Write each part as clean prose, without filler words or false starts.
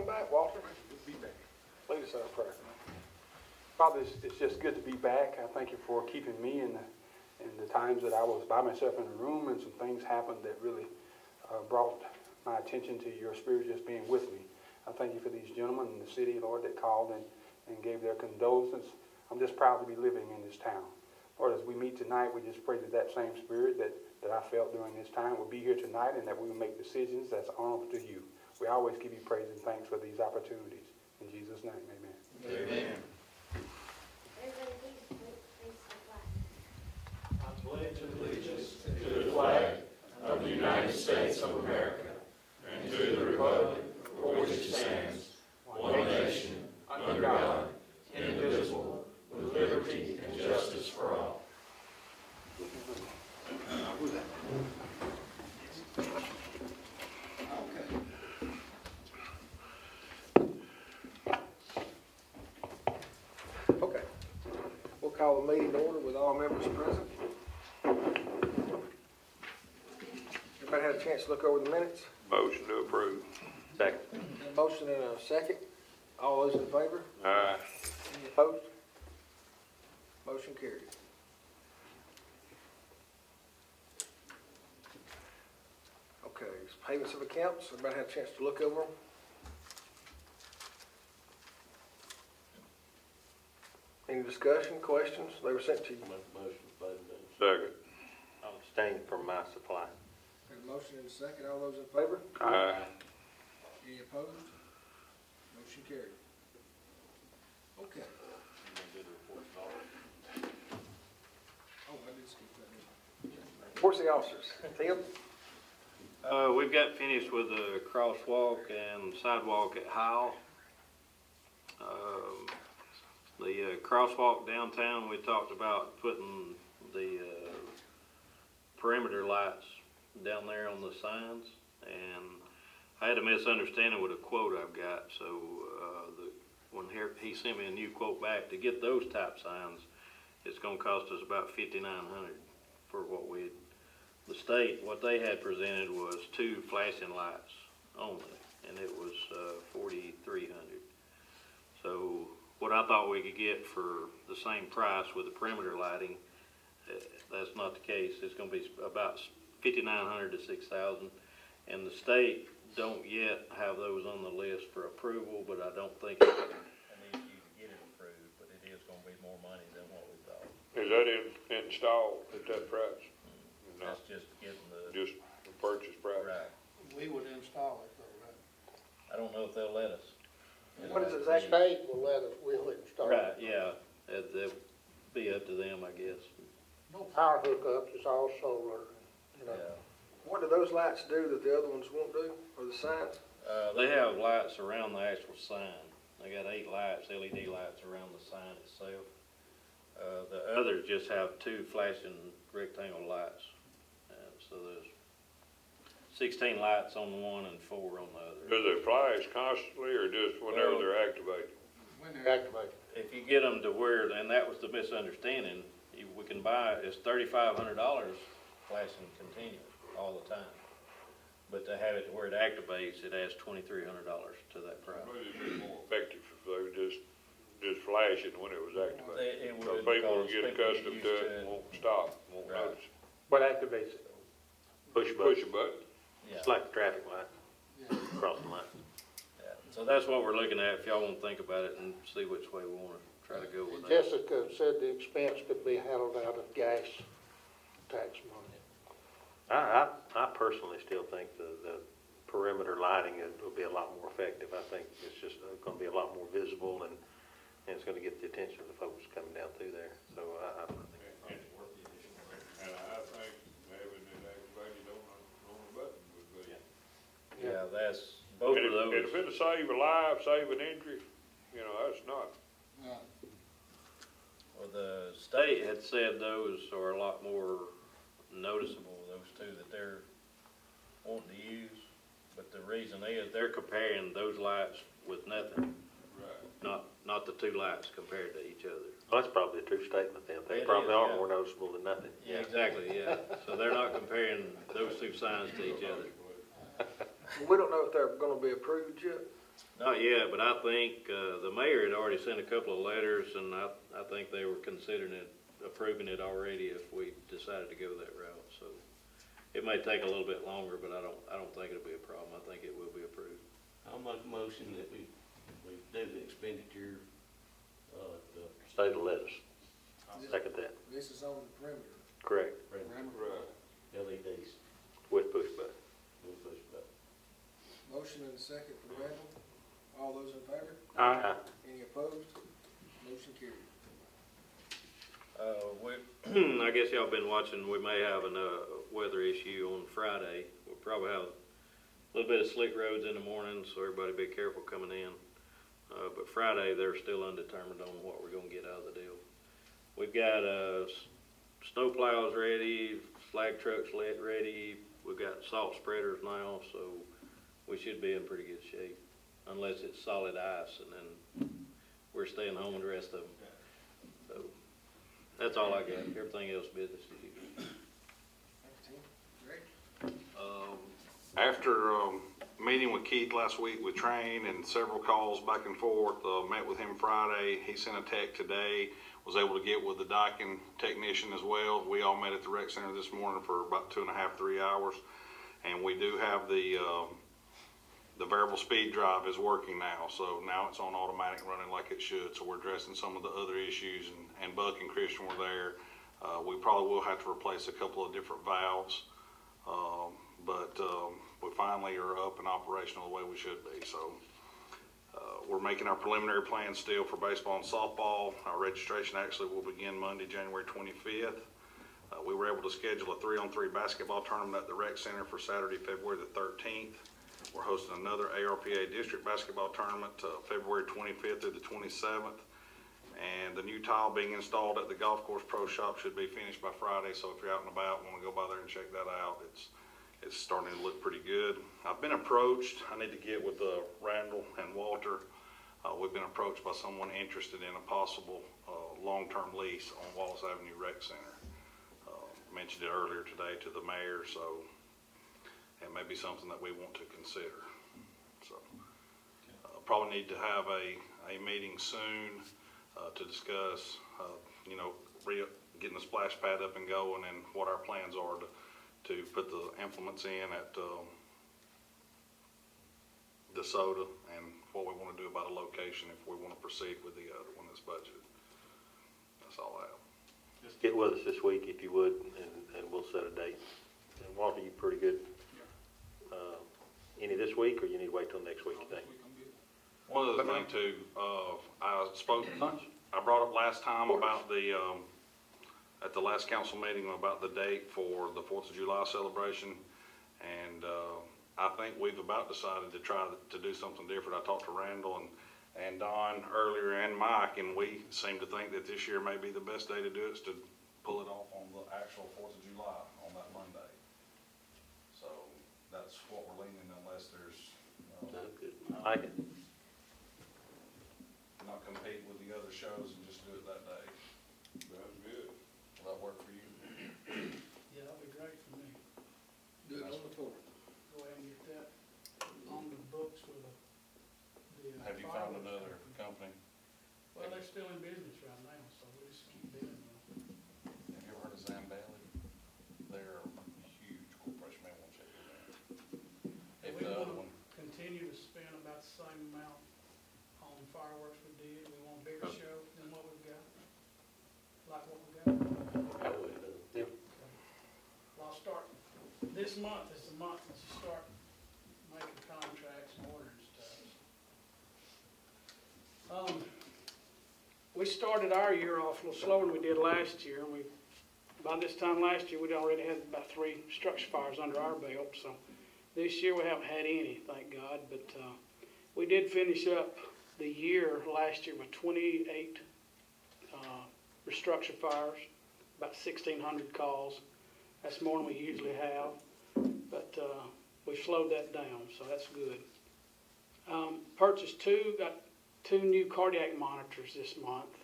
back, Walter. Lead us in a prayer. Father, it's just good to be back. I thank you for keeping me in the times that I was by myself in the room and some things happened that really brought my attention to your spirit just being with me. I thank you for these gentlemen in the city, Lord, that called and gave their condolences. I'm just proud to be living in this town. Lord, as we meet tonight, we just pray that same spirit that I felt during this time will be here tonight and that we will make decisions that's honorable to you. We always give you praise and thanks for these opportunities. In Jesus' name, amen. Amen. I pledge allegiance to the flag of the United States of America and to the republic for which it stands, one nation, under God, indivisible, with liberty and justice for all. Okay. We'll call the meeting to order with all members present. Everybody had a chance to look over the minutes? Motion to approve. Second. A motion and a second. All those in favor? Aye. Any opposed? Motion carried. Okay, payments of accounts. Everybody had a chance to look over them? Any discussion, questions? They were sent to you. Second. I'll abstain from my supply. Have a motion and a second. All those in favor? Aye. Any opposed? Motion carried. Okay. Oh, I did skip that. Reports of the officers. Tim? We've got finished with the crosswalk and sidewalk at Howell. The crosswalk downtown, we talked about putting the perimeter lights down there on the signs, and I had a misunderstanding with a quote I've got, so when he sent me a new quote back, to get those type signs, it's going to cost us about $5,900 for what the state, what they had presented was 2 flashing lights only, and it was $4,300. So what I thought we could get for the same price with the perimeter lighting, that's not the case. It's going to be about $5,900 to $6,000, and the state don't yet have those on the list for approval, but I don't think it's an issue to get it approved, but it is going to be more money than what we thought. Is that installed at that price? No. That's just getting Just the purchase price? Right. We would install it though, right? I don't know if they'll let us. What is it, Zach? State will let us, we'll install it. Right, yeah. It'll be up to them, I guess. No power hookups, it's all solar, you know. Yeah. What do those lights do that the other ones won't do, or the signs? They have lights around the actual sign. They got 8 lights, LED lights around the sign itself. The others just have 2 flashing rectangle lights. So there's 16 lights on one and 4 on the other. Do they flash constantly or just whenever they're activated? When they're activated. If you get them to where, and that was the misunderstanding, we can buy, it's $3,500 flashing continuous all the time. But to have it to where it activates, it adds $2,300 to that price. Maybe it'd be more effective if they were just flashing when it was activated. It So would, people will because get people accustomed to it and won't stop, won't Right. notice. What activates it? Push Push a button. Yeah. It's like a traffic light, crossing line. Yeah. So that's what we're looking at, if y'all want to think about it and see which way we want to try to go with that. Jessica said the expense could be handled out of gas tax money. I personally still think the perimeter lighting will be a lot more effective. I think it's just going to be a lot more visible and it's going to get the attention of the folks coming down through there. So I think it's worth the additional effort. And I think having it activated on the button would be. Yeah, that's both of those. And if it'll save a life, save an injury, you know, that's not. Well, the state had said those are a lot more noticeable, those 2 that they're wanting to use. But the reason is they're comparing those lights with nothing. Right. Not the 2 lights compared to each other. Well, that's probably a true statement then. They probably are more noticeable than nothing. Yeah, exactly, yeah. So they're not comparing those 2 signs to each other. We don't know if they're gonna be approved yet. Not yet, but I think, the mayor had already sent a couple of letters, and I think they were considering it, approving it already if we decided to go that route, so. It may take a little bit longer, but I don't think it'll be a problem. I think it will be approved. I'll make a motion that we do the expenditure, the State of lettuce. Second that. This is on the perimeter. Correct. Perimeter. LEDs. With push button. We'll push button. Motion and a second for Randall. All those in favor? Aye. Any opposed? Motion carried. I guess y'all been watching, we may have a weather issue on Friday. We'll probably have a little bit of slick roads in the morning, so everybody be careful coming in. But Friday, they're still undetermined on what we're gonna get out of the deal. We've got, snow plows ready, slag trucks ready, we've got salt spreaders now, so we should be in pretty good shape. Unless it's solid ice, and then we're staying home with the rest of them. So, that's all I got. Everything else business as usual. Thank you, Tim. Greg? After meeting with Keith last week with Train and several calls back and forth, met with him Friday. He sent a tech today, was able to get with the docking technician as well. We all met at the rec center this morning for about 2.5, 3 hours. And we do have the variable speed drive is working now. So now it's on automatic, running like it should. So we're addressing some of the other issues, and Buck and Christian were there. We probably will have to replace a couple of different valves. But we finally are up and operational the way we should be. So we're making our preliminary plans still for baseball and softball. Our registration actually will begin Monday, January 25th. We were able to schedule a 3-on-3 basketball tournament at the rec center for Saturday, February the 13th. We're hosting another ARPA district basketball tournament February 25th through the 27th. And the new tile being installed at the golf course pro shop should be finished by Friday. So if you're out and about, want to go by there and check that out, it's starting to look pretty good. I've been approached. I need to get with Randall and Walter. We've been approached by someone interested in a possible long-term lease on Wallace Avenue Rec Center. Mentioned it earlier today to the mayor, so it may be something that we want to consider. So probably need to have a meeting soon to discuss, getting the splash pad up and going, and what our plans are to put the implements in at DeSoto, and what we want to do about a location if we want to proceed with the other one that's budgeted. That's all I have. Get with us this week if you would, and we'll set a date. And Walter, you pretty good? Any this week, or you need to wait till next week, you think? One other thing too, I brought up last time about at the last council meeting about the date for the 4th of July celebration. And I think we've about decided to try to do something different. I talked to Randall and Don earlier, and Mike, and we seem to think that this year may be the best day to do it, is to pull it off on the actual 4th of July on that Monday. So that's what we're leaning, unless there's Good. I like it. not compete with the other shows and just do it that day. Sounds good. Will that work for you? Yeah, that'd be great for me. Do it on the floor. Go ahead and get that on the books with the. Have you found another company? Well, they're still in business right now, so we just keep bidding them. Have you ever heard of Zambelli? They're a huge corporation. Maybe we'll check with them. If We the other want one, to continue to spend about the same amount on fireworks we did. We want a bigger show than what we've got. Like what we got. Yeah. Well, I'll start, this month is the month to start making contracts and ordering stuff. We started our year off a little slower than we did last year. By this time last year, we'd already had about 3 structure fires under our belt. So this year we haven't had any, thank God. But we did finish up the year last year with 28 structure fires, about 1,600 calls. That's more than we usually have. But we slowed that down, so that's good. Got 2 new cardiac monitors this month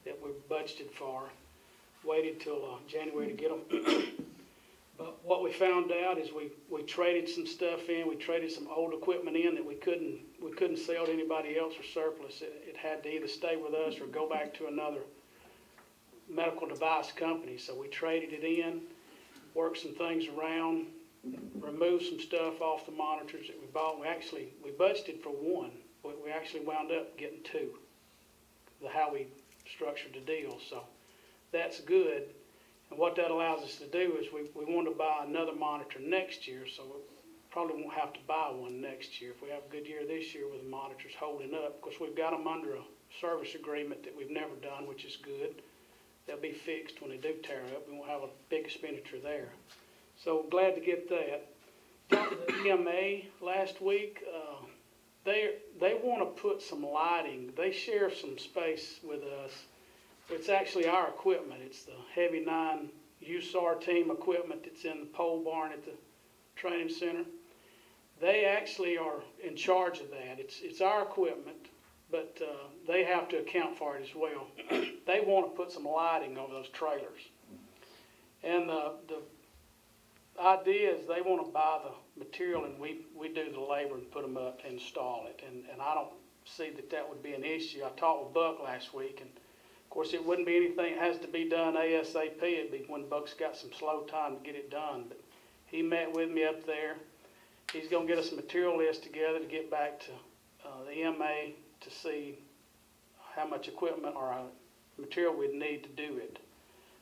that we budgeted for. Waited till January to get them. But what we found out is we traded some stuff in, we traded some old equipment in that we couldn't sell to anybody else or surplus. It had to either stay with us or go back to another medical device company. So we traded it in, worked some things around, removed some stuff off the monitors that we bought. We budgeted for one, but we actually wound up getting two, how we structured the deal. So that's good. And what that allows us to do is we want to buy another monitor next year, so we probably won't have to buy one next year. If we have a good year this year with the monitors holding up, of course we've got them under a service agreement that we've never done, which is good. They'll be fixed when they do tear up. We won't have a big expenditure there. So glad to get that. Talked to the EMA last week. They want to put some lighting. They share some space with us. It's actually our equipment. It's the Heavy 9 USAR team equipment that's in the pole barn at the training center. They actually are in charge of that. It's our equipment, but they have to account for it as well. They want to put some lighting over those trailers. And the idea is they want to buy the material and we do the labor and put them up to install it. And I don't see that would be an issue. I talked with Buck last week, and of course it wouldn't be anything that has to be done ASAP. It'd be when Buck's got some slow time to get it done. But he met with me up there. He's going to get us a material list together to get back to the EMA to see how much equipment or material we'd need to do it.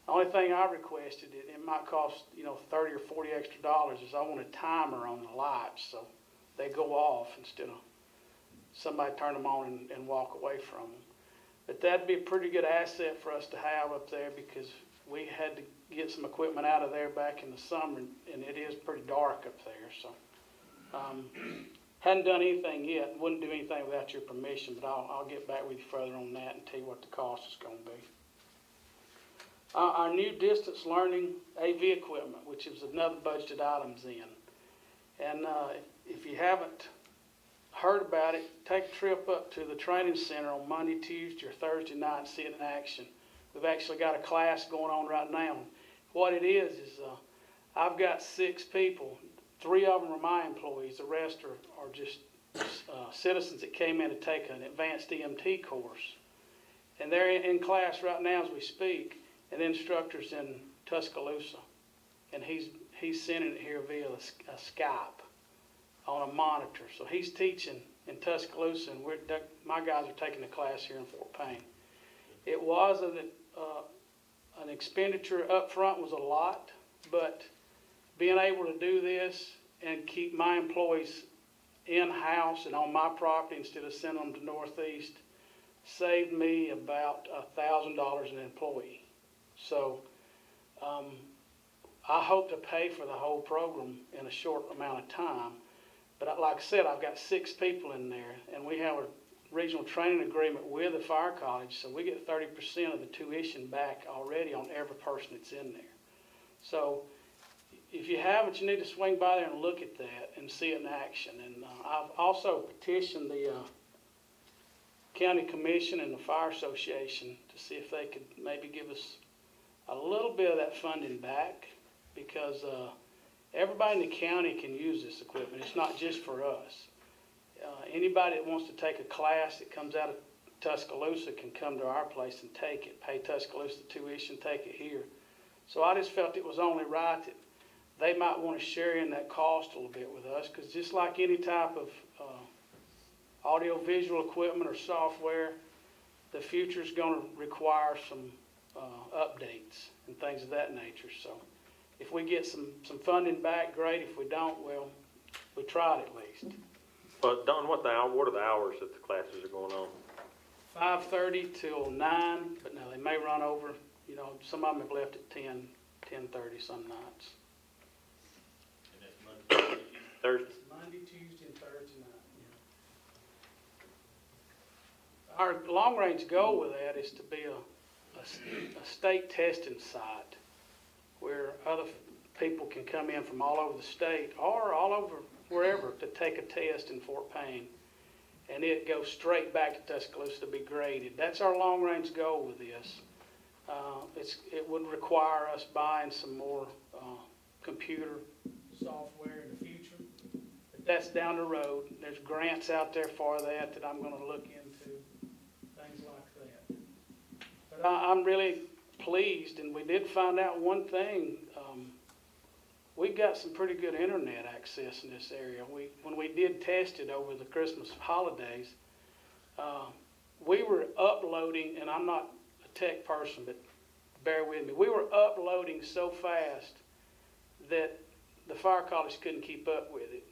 The only thing I requested, it might cost, $30 or $40 extra, is I want a timer on the lights so they go off instead of somebody turn them on and walk away from them. But that'd be a pretty good asset for us to have up there because we had to get some equipment out of there back in the summer, and it is pretty dark up there. So hadn't done anything yet. Wouldn't do anything without your permission, but I'll get back with you further on that and tell you what the cost is going to be. Our new distance learning AV equipment, which is another budgeted items in. And if you haven't heard about it, take a trip up to the training center on Monday, Tuesday, or Thursday night and see it in action. We've actually got a class going on right now. What it is I've got 6 people. 3 of them are my employees. The rest are just citizens that came in to take an advanced EMT course. And they're in class right now as we speak. And the instructor's in Tuscaloosa. And he's sending it here via a Skype on a monitor. So he's teaching in Tuscaloosa, and my guys are taking the class here in Fort Payne. It was an expenditure up front was a lot, but being able to do this and keep my employees in-house and on my property instead of sending them to Northeast saved me about $1,000 an employee. So I hope to pay for the whole program in a short amount of time. But like I said, I've got 6 people in there, and we have a regional training agreement with the fire college, so we get 30% of the tuition back already on every person that's in there. So if you haven't, you need to swing by there and look at that and see it in action. And I've also petitioned the county commission and the fire association to see if they could maybe give us a little bit of that funding back, because everybody in the county can use this equipment. It's not just for us. Anybody that wants to take a class that comes out of Tuscaloosa can come to our place and take it, pay Tuscaloosa tuition, take it here. So I just felt it was only right that they might want to share in that cost a little bit with us, because just like any type of audio-visual equipment or software, the future is going to require some updates and things of that nature. So if we get some funding back, great. If we don't, well, we tried at least. But Don, what are the hours that the classes are going on? 5:30 till 9, but now they may run over. Some of them have left at 10, 10:30 some nights. And that's Monday, Thursday? Monday, Tuesday, and Thursday night. Yeah. Our long-range goal with that is to be a state testing site where other people can come in from all over the state or all over wherever to take a test in Fort Payne, and it goes straight back to Tuscaloosa to be graded. That's our long-range goal with this. It would require us buying some more computer software in the future. But that's down the road. There's grants out there for that I'm gonna look into, things like that. But I'm really pleased, and we did find out one thing. We got some pretty good internet access in this area. When we did test it over the Christmas holidays, we were uploading, and I'm not a tech person, but bear with me. We were uploading so fast that the fire college couldn't keep up with it.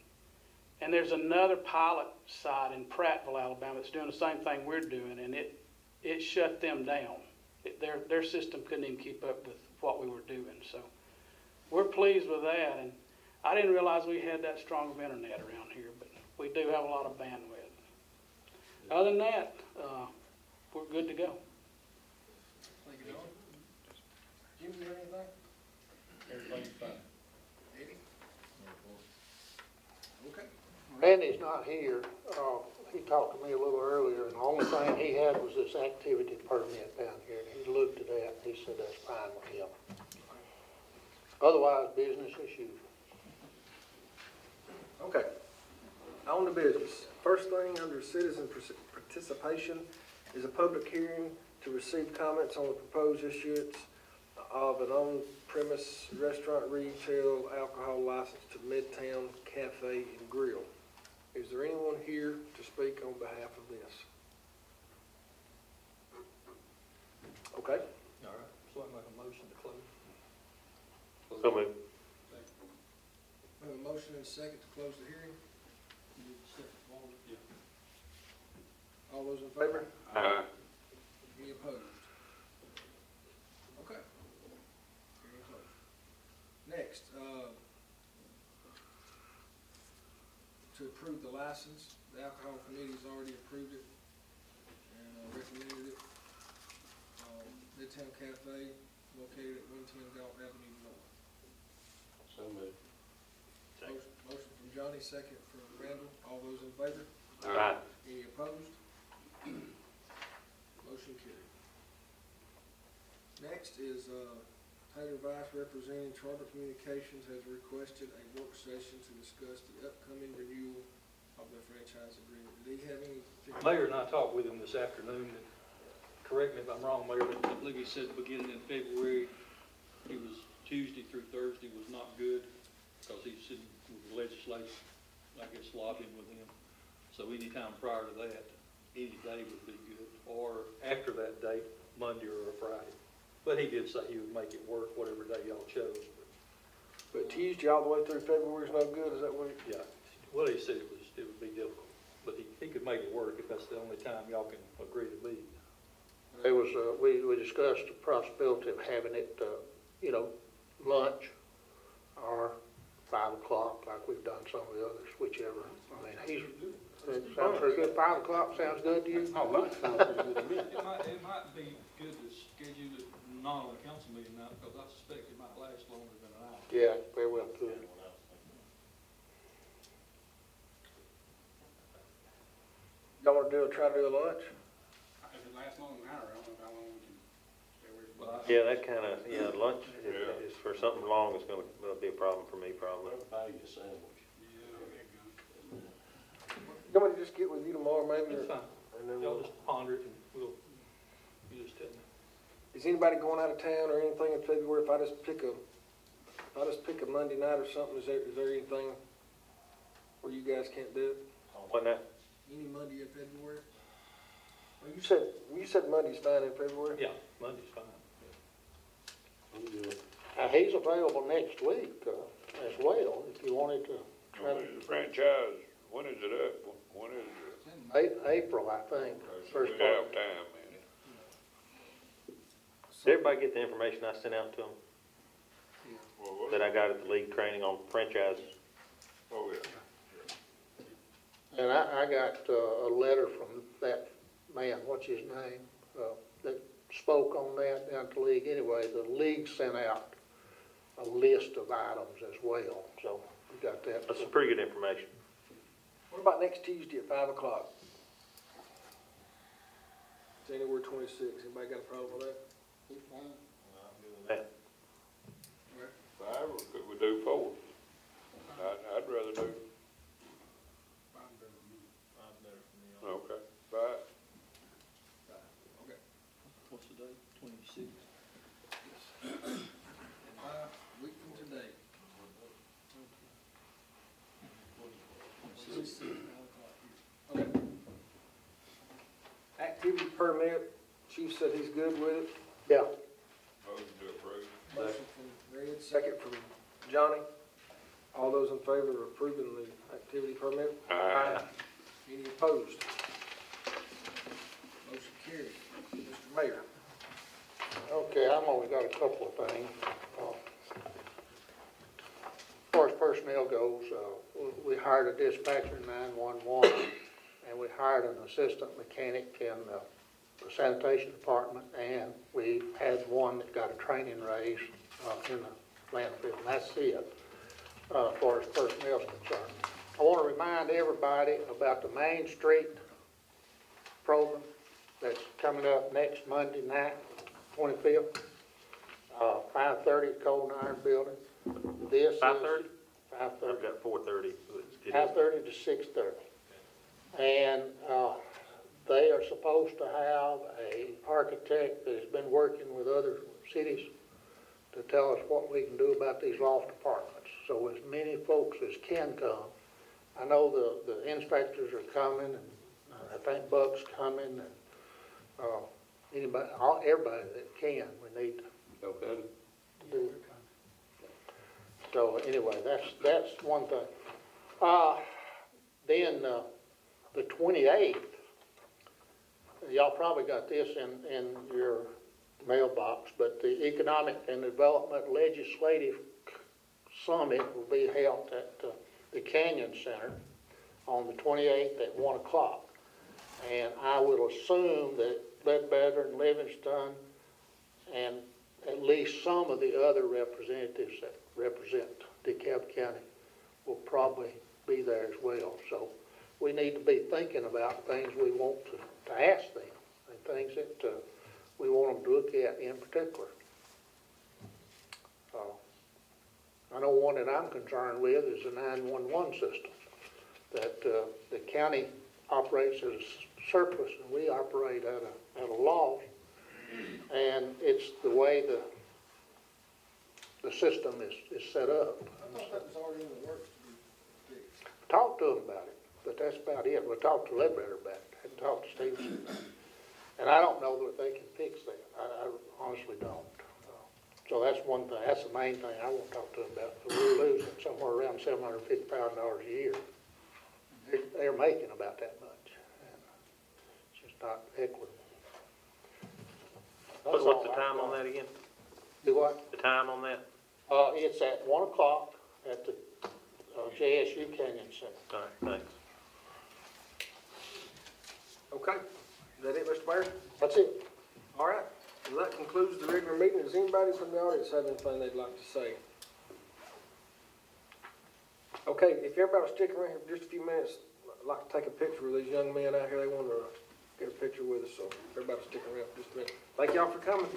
And there's another pilot site in Prattville, Alabama, that's doing the same thing we're doing, and it shut them down. Their system couldn't even keep up with what we were doing. So we're pleased with that, and I didn't realize we had that strong of internet around here, but we do have a lot of bandwidth. Other than that, we're good to go. Thank you, Don. Jim, you have anything? Everything's fine. Eddie? Okay. Randy's not here. He talked to me a little earlier, and the only thing he had was this activity permit down here. And he looked at that, and he said that's fine with him. Otherwise, business as usual. Okay. On to business. First thing under citizen participation is a public hearing to receive comments on the proposed issuance of an on-premise restaurant retail alcohol license to Midtown Cafe and Grill. Is there anyone here to speak on behalf of this? Okay. All right, so I make a motion to close. So moved. We have a motion and a second to close the hearing. All those in favor? Any opposed? Okay. Hearing closed. Next, to approve the license, the alcohol committee's already approved it and recommended it. Midtown Cafe located at 110 Galt Avenue North. So moved. Motion from Johnny, second from Randall. All those in favor? Aye. Any opposed? Motion carried. Next is Taylor Vice, representing Charter Communications, has requested a work session to discuss the upcoming renewal of their franchise agreement. Did he have any particular? Mayor and I talked with him this afternoon, and correct me if I'm wrong, Mayor, but I believe he said beginning in February, it was Tuesday through Thursday was not good, because he's sitting with the legislature, I guess, lobbying with him. So anytime prior to that, any day would be good, or after that date, Monday or a Friday. But he did say he would make it work, whatever day y'all chose. But Tuesday all the way through February is no good, is that what? Yeah, well, he said it would be difficult, but he could make it work if that's the only time y'all can agree to meet. There was, we discussed the possibility of having it, lunch or 5 o'clock like we've done some of the others, whichever. I mean, sounds pretty good. 5 o'clock sounds good to you? Oh, lunch sounds pretty good to me. It might be good to schedule it not on a council meeting night, because I suspect it might last longer than an hour. Yeah, very well could. Y'all wanna try to do a lunch? If it lasts more than an hour, I don't know how long we can stay away from Well, Yeah, that kind of, lunch is for something long, it's gonna be a problem for me probably. You want me to just get with you tomorrow, maybe? That's fine. And then Y'all we'll, just ponder it, and you just tell me. is anybody going out of town or anything in February? If I just pick a Monday night or something, is there anything where you guys can't do it? What now? Any Monday in February? Well, you said Monday's fine in February? Yeah, Monday's fine. He's available next week as well, if you wanted to try to. The franchise, when is it up? When is it? April, I think. So First we part. have time, man. Did everybody get the information I sent out to them, Well, what? that I got at the league training on franchises? Oh, yeah. And I got a letter from that man, what's his name, that spoke on that down at the league. Anyway, the league sent out a list of items as well, so we got that. That's some pretty good information. What about next Tuesday at 5 o'clock? January 26th. Anybody got a problem with that? That. 5, or could we do 4? I'd rather do, okay, 5. Okay. What's the date? 26? Yes. 5 week from today. Okay. Activity permit, Chief said he's good with it. Yeah. Motion to approve. Motion from Red, second from Johnny. All those in favor of approving the activity permit? Aye. Any opposed? Motion carried. Mr. Mayor. Okay, I've only got a couple of things. As far as personnel goes, we hired a dispatcher in 911, and we hired an assistant mechanic in the sanitation department, and we had one that got a training raise in the landfill, and that's it as far as personnel is concerned. I want to remind everybody about the Main Street program that's coming up next Monday night, 25th, 5:30 at Cold Iron Building. This 5:30? is 5:30. I've got 4:30. 5:30 to 6:30. And they are supposed to have an architect that has been working with other cities to tell us what we can do about these loft apartments. So as many folks as can come. I know the inspectors are coming, and I think Buck's coming, and anybody, everybody that can, we need to Okay. do. So anyway, that's one thing. Then the 28th, y'all probably got this in your mailbox, but the Economic and Development Legislative Summit will be held at the Canyon Center on the 28th at 1 o'clock. And I will assume that Ledbetter and Livingston and at least some of the other representatives that represent DeKalb County will probably be there as well. So we need to be thinking about things we want to ask them and things that we want them to look at in particular. I know one that I'm concerned with is the 911 system, that the county operates as a surplus and we operate at a loss, and it's the way the system is set up. I thought that was already in the works to be fixed. Talked to them about it, but that's about it. We talked to Ledbetter about it, hadn't talked to Stevenson about it. And I don't know that they can fix that. I honestly don't. So that's one thing, that's the main thing I want to talk to them about. We're losing somewhere around $750,000 a year. They're making about that much. And it's just not equitable. What's the time on that again? Do what? The time on that? It's at 1 o'clock at the JSU Canyon Center. All right, thanks. Okay, is that it, Mr. Mayor? That's it. All right, well, that concludes the regular meeting. Does anybody from the audience have anything they'd like to say? Okay, if everybody will stick around here for just a few minutes, I'd like to take a picture with these young men out here. They want to get a picture with us, so everybody will stick around for just a minute. Thank y'all for coming.